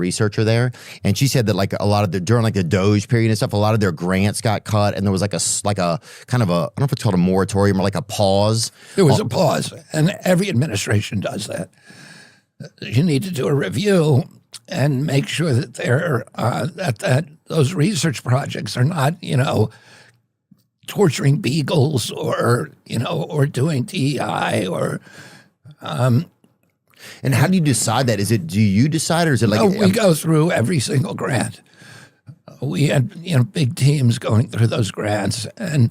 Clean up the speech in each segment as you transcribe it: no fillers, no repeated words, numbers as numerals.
researcher there, and she said that like a lot of during like the Doge period and stuff, a lot of their grants got cut, and there was like a kind of a, I don't know if it's called a moratorium or like a pause. There was a pause, and every administration does that. You need to do a review and make sure that that those research projects are not, torturing beagles or doing DEI or. And how do you decide that? Do you decide, or is it like? No, we go through every single grant. We had big teams going through those grants, and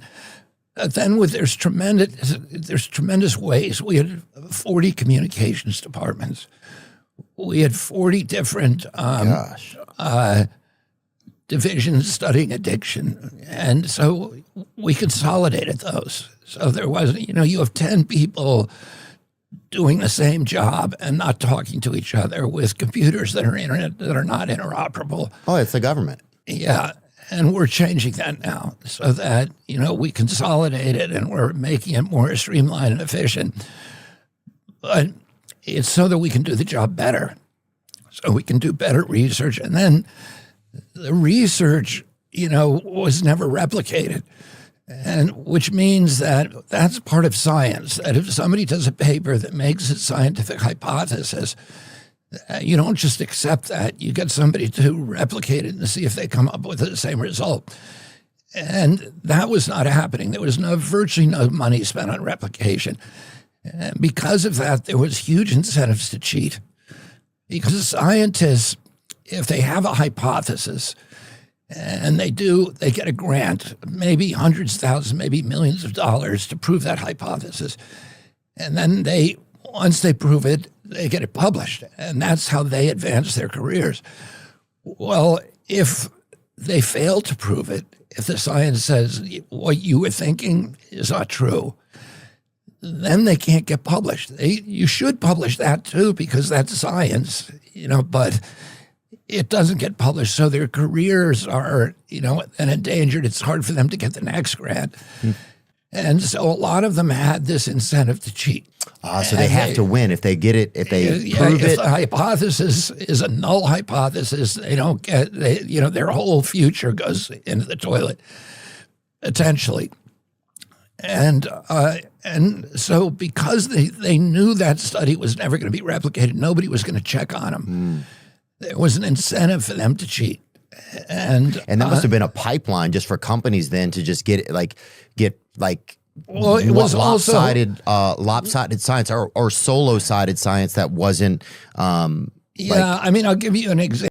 then there's tremendous ways. We had 40 communications departments. We had 40 different divisions studying addiction, and so we consolidated those. So there wasn't, you have 10 people doing the same job and not talking to each other with computers that are not interoperable. Oh, it's the government. Yeah, and we're changing that now so that, we consolidate it and we're making it more streamlined and efficient. But it's so that we can do the job better, so we can do better research. And then the research, was never replicated. And which means that that's part of science, that if somebody does a paper that makes a scientific hypothesis, you don't just accept that. You get somebody to replicate it and see if they come up with the same result. And that was not happening. There was virtually no money spent on replication. And because of that, there was huge incentives to cheat. Because scientists, if they have a hypothesis, and they get a grant, maybe hundreds of thousands, maybe millions of dollars to prove that hypothesis. And then once they prove it, they get it published. And that's how they advance their careers. Well, if they fail to prove it, if the science says what you were thinking is not true, then they can't get published. You should publish that too, because that's science, but it doesn't get published, so their careers are, and endangered. It's hard for them to get the next grant. And so a lot of them had this incentive to cheat. So they have to win if they get it, if they prove it. If the hypothesis is a null hypothesis, they don't get, their whole future goes into the toilet, potentially. And so because they knew that study was never going to be replicated, nobody was going to check on them. There was an incentive for them to cheat. And that must have been a pipeline just for companies then to just get well, it was lopsided science or solo-sided science that wasn't I'll give you an example.